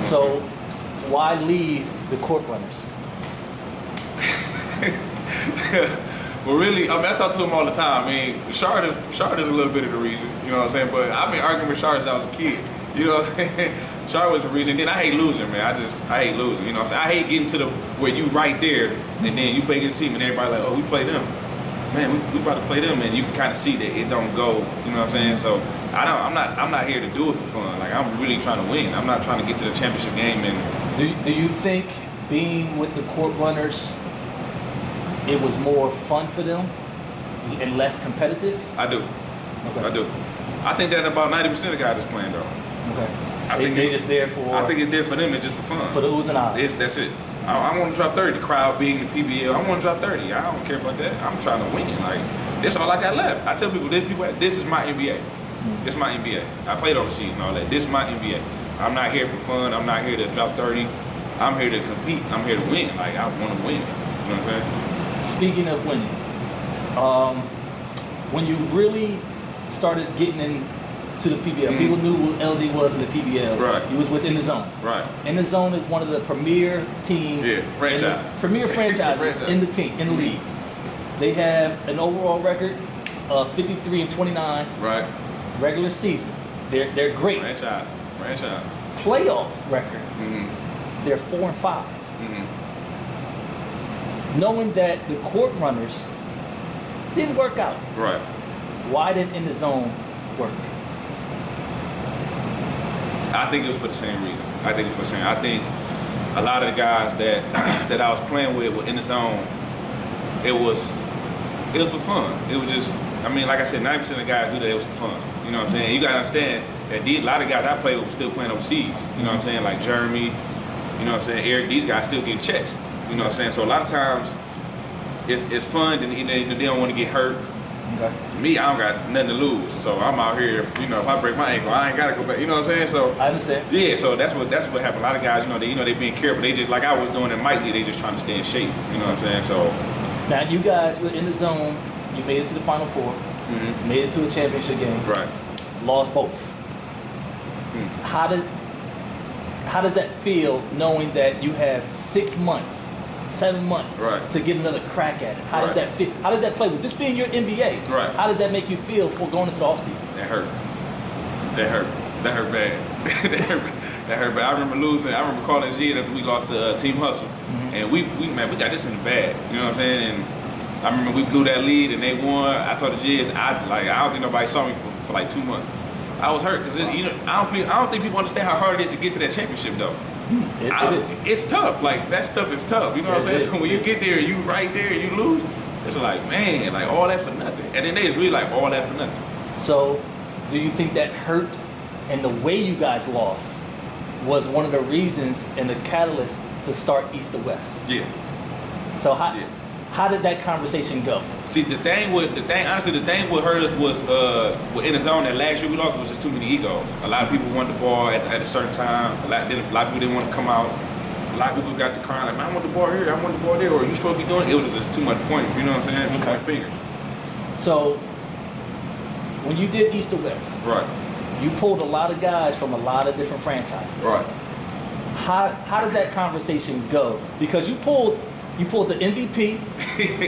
So, why leave the court runners? Well, really, I talk to him all the time. I mean, Shard is a little bit of the reason, you know what I'm saying? But I've been arguing with Shard since I was a kid, you know what I'm saying? Shard was the reason. And then I hate losing, man. I hate losing, you know what I'm saying? I hate getting to the where you right there, and then you play against a team, and everybody like, oh, we play them. Man, we about to play them, and you can kind of see that it don't go, you know what I'm saying? So I'm not here to do it for fun. Like, I'm really trying to win. I'm not trying to get to the championship game. And do you think being with the court runners, it was more fun for them and less competitive? I do. Okay. I do. I think that about 90% of guys that's playing though. Okay. They're just there for. I think it's there for them. It's just for fun. For the oohs and ahs. That's it. I want to drop 30. The crowd being the PBL. I want to drop 30. I don't care about that. I'm trying to win. Like, that's all I got left. I tell people, this is my NBA. This is my NBA. I played overseas and all that. This is my NBA. I'm not here for fun. I'm not here to drop 30. I'm here to compete. I'm here to win. Like, I want to win. You know what I'm saying? Speaking of winning, when you really started getting into the PBL, people knew what LG was in the PBL. Right. You was within the zone. Right. In the zone is one of the premier teams. Yeah, franchise. Premier franchises in the league. They have an overall record of 53-29. Right. Regular season, they're great. Franchise. Playoff record, they're 4-5. Knowing that the court runners didn't work out. Right. Why didn't in the zone work? I think it was for the same reason. I think a lot of the guys that that I was playing with were in the zone. It was for fun. It was just, I mean, like I said, 90% of the guys do that. It was for fun. You know what I'm saying? You gotta understand that a lot of guys I played with were still playing overseas. You know what I'm saying? Like Jeremy, you know what I'm saying? Eric, these guys still getting checks. You know what I'm saying? So a lot of times it's fun and they don't want to get hurt. Okay. Me, I don't got nothing to lose. So I'm out here, you know, if I break my ankle, I ain't gotta go back. You know what I'm saying? So I understand. Yeah, so that's what happened. A lot of guys, they being careful. They just, like I was doing in Mike Lee, they just trying to stay in shape. You know what I'm saying? So now you guys were in the zone, you made it to the Final Four, made it to a championship game. Right. Lost both. How does that feel knowing that you have 7 months Right. to get another crack at it? How does that feel? How does that play with this being your NBA? Right. How does that make you feel for going into the offseason? That hurt bad. that hurt bad. I remember losing. I remember calling G after we lost to Team Hustle, and we got this in the bag. You know what I'm saying? And I remember we blew that lead and they won. I told the G's, I don't think nobody saw me for like 2 months. I was hurt because I don't think people understand how hard it is to get to that championship though. It is. It's tough. Like, that stuff is tough. You know what I'm saying? So when you get there, you right there, and you lose. It's like, man, like all that for nothing. And then it's really like all that for nothing. So, do you think that hurt and the way you guys lost was one of the reasons and the catalyst to start East to West? Yeah. So how did that conversation go? See, the thing with hurt us was in the zone that last year we lost was just too many egos. A lot of people wanted the ball at a certain time. A lot of people didn't want to come out. A lot of people got the crying like, man, I want the ball here, I want the ball there, or you supposed to be doing it. It was just too much point. You know what I'm saying? Okay. Point fingers. So when you did East to West, Right. you pulled a lot of guys from a lot of different franchises. Right. How does that conversation go? Because you pulled the MVP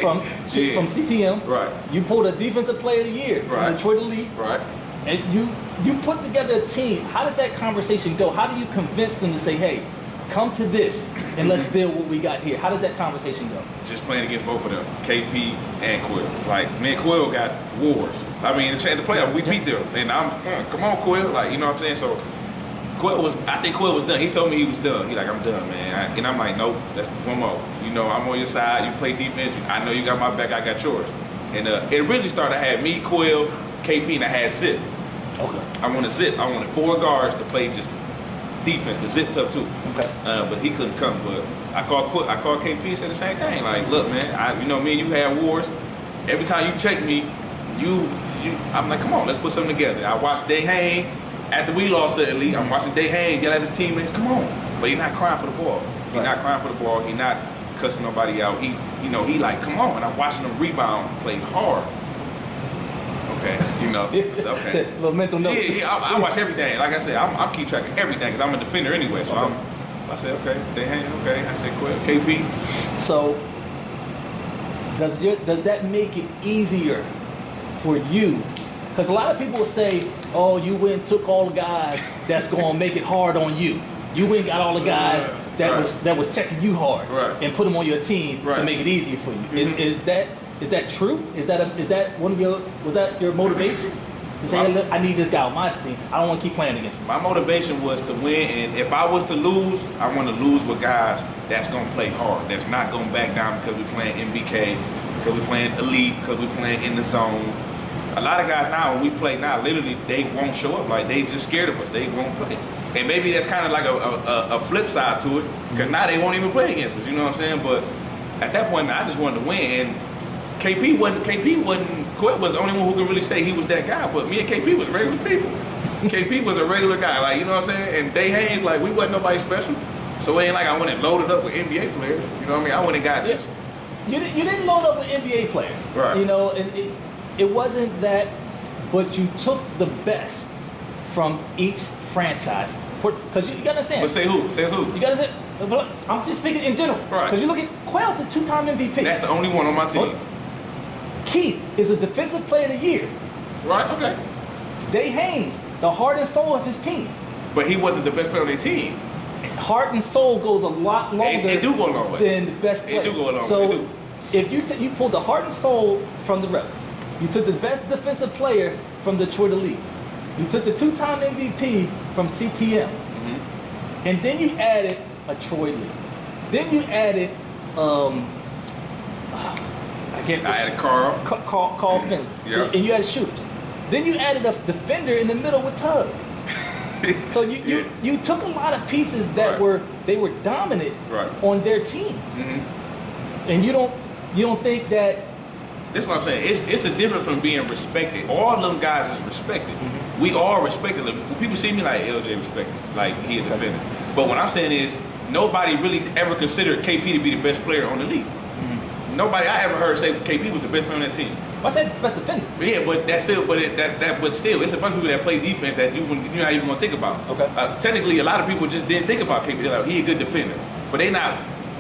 from CTM. Right. You pulled a Defensive Player of the Year from Detroit Elite. Right. And you put together a team. How does that conversation go? How do you convince them to say, hey, come to this and let's build what we got here? How does that conversation go? Just playing against both of them, KP and Quill. Like, me and Quill got wars. I mean, in the playoff, we beat them. And come on, Quill. Like, you know what I'm saying? So I think Quill was done. He told me he was done. He like, I'm done, man. And I'm like, nope, that's one more. You know, I'm on your side. You play defense. I know you got my back. I got yours. And it really started. I had me, Quill, KP, and I had Zip. Okay. I wanted Zip. I wanted 4 guards to play just defense, because Zip tough too. Okay. But he couldn't come. But I called KP and said the same thing. Like, look, man, me and you had wars. Every time you check me, I'm like, come on, let's put something together. I watched Day Hane. After we lost to Elite, I'm watching Day Hane yell at his teammates, come on. But he's not crying for the ball. He's not crying for the ball. He's not cussing nobody out. He like, come on. And I'm watching him rebound, play hard. Okay, it's okay. Little mental note. Yeah, I watch everything. Like I said, I'm keep track of everything because I'm a defender anyway. So I said, okay. They hang, okay. I said, Quill, KP. So does that make it easier for you? Because a lot of people will say, oh, you went and took all the guys that's going to make it hard on you. You went and got all the guys that was checking you hard and put them on your team to make it easier for you. Mm-hmm. Is that true? Was that your motivation? To say, look, I need this guy on my team. I don't want to keep playing against him. My motivation was to win, and if I was to lose, I want to lose with guys that's going to play hard, that's not going to back down because we're playing MBK, because we're playing Elite, because we're playing in the zone. A lot of guys now, when we play now, literally, they won't show up. Like, they just scared of us. They won't play. And maybe that's kind of like a flip side to it, because now they won't even play against us, you know what I'm saying? But at that point, I just wanted to win, and KP wasn't, Quet was the only one who could really say he was that guy, but me and KP was regular people. KP was a regular guy, like, you know what I'm saying? And Day Haynes, like, we wasn't nobody special. So it ain't like I went and loaded up with NBA players, you know what I mean? I went and got this. You didn't load up with NBA players, right? You know, and it wasn't that, but you took the best from each franchise. Because you gotta understand. But say who? Say who? You gotta say, I'm just speaking in general. Right. Because you look at Quell's a 2-time MVP. That's the only one on my team. Keith is a defensive player of the year. Right, okay. Day Haynes, the heart and soul of his team. But he wasn't the best player on their team. Heart and soul goes a lot longer it do go a long way. than the best player. It do go a long way. So if you pulled the heart and soul from the Rebels, you took the best defensive player from Detroit Elite, you took the 2-time MVP from CTM, and then you added a Troy Lee. Then you added I added Carl. Carl Finley. Yeah. So, and you added shooters. Then you added a defender in the middle with Tug. So you took a lot of pieces that were dominant on their teams. And you don't think that. This is what I'm saying. It's the difference from being respected. All of them guys is respected. We all respected them. When people see me like LJ respected, like he a defender. But what I'm saying is nobody really ever considered KP to be the best player on the league. Nobody I ever heard say KP was the best player on that team. I said best defender. Yeah, but that's still, but still, it's a bunch of people that play defense that you're not even gonna think about. Okay. Technically, a lot of people just didn't think about KP. They're like, he a good defender, but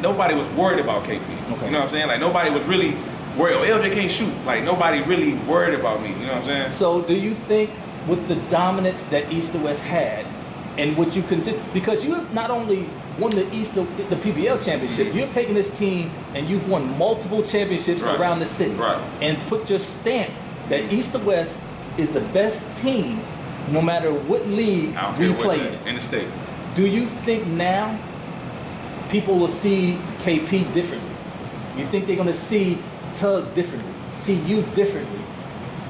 nobody was worried about KP. Okay. You know what I'm saying? Like nobody was really worried. Oh, LJ can't shoot. Like nobody really worried about me. You know what I'm saying? So do you think with the dominance that East to West had, and what you continue, because you have not only won the PBL championship, you have taken this team and you've won multiple championships around the city, and put your stamp that East to West is the best team, no matter what league we play in the state. Do you think now people will see KP differently? You think they're going to see Tug differently, see you differently,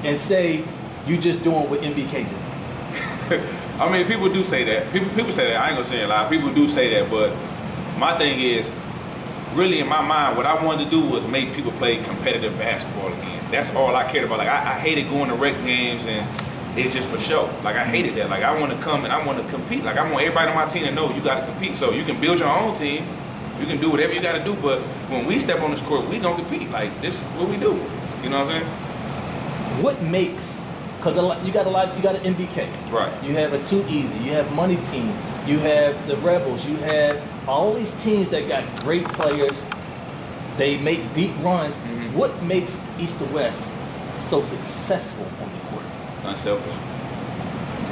and say you just doing what MBK did? I mean, people do say that. People say that. I ain't gonna say a lot. People do say that, but my thing is, really in my mind, what I wanted to do was make people play competitive basketball again. That's all I cared about. Like I hated going to rec games and it's just for show. Like I hated that. Like I want to come and I want to compete. Like I want everybody on my team to know you got to compete. So you can build your own team. You can do whatever you got to do. But when we step on this court, we gonna compete. Like this is what we do. You know what I'm saying? What makes, because you got an MBK. Right. You have a Too Easy. You have Money Team. You have the Rebels. You have all these teams that got great players. They make deep runs. What makes East to West so successful on the court? Unselfish.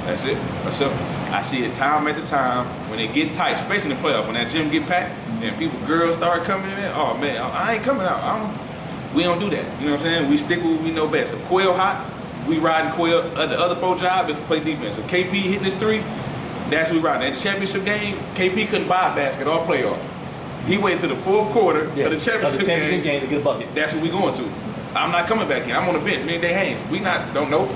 That's it. Unselfish. I see it time after time when it get tight, especially in the playoffs, when that gym get packed and girls start coming in. Oh man, I ain't coming out. We don't do that. You know what I'm saying? We stick with what we know best. If Quail hot, we riding Quail. The other 4 job is to play defense. If KP hitting his 3, that's what we riding. At the championship game, KP couldn't buy a basket all playoff. He waited to the 4th quarter of the championship game to get a bucket. That's what we going to. I'm not coming back in. I'm on the bench. Me and Day Haynes. We don't know.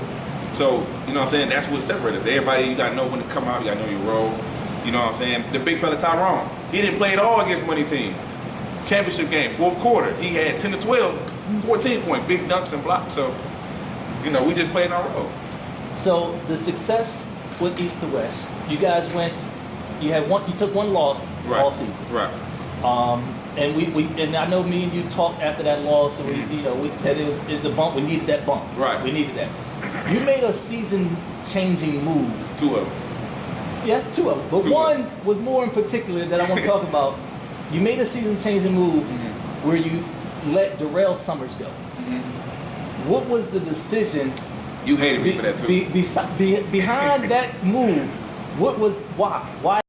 So, you know what I'm saying? That's what separates us. Everybody, you got to know when to come out. You got to know your role. You know what I'm saying? The big fella Tyrone, he didn't play at all against Money Team. Championship game, 4th quarter, he had 10 to 12, 14 point, big dunks and blocks. So, you know, we just played our role. So the success with East to West, you guys you took 1 loss all season. Right. And I know me and you talked after that loss, and we said it was a bump. We needed that bump. Right. We needed that. You made a season-changing move. 2 of them. Yeah, two of them. But Two of one was more in particular that I want to talk about. You made a season-changing move where you let Darrell Summers go. What was the decision? You hated me for that too. Behind that move, what was why? Why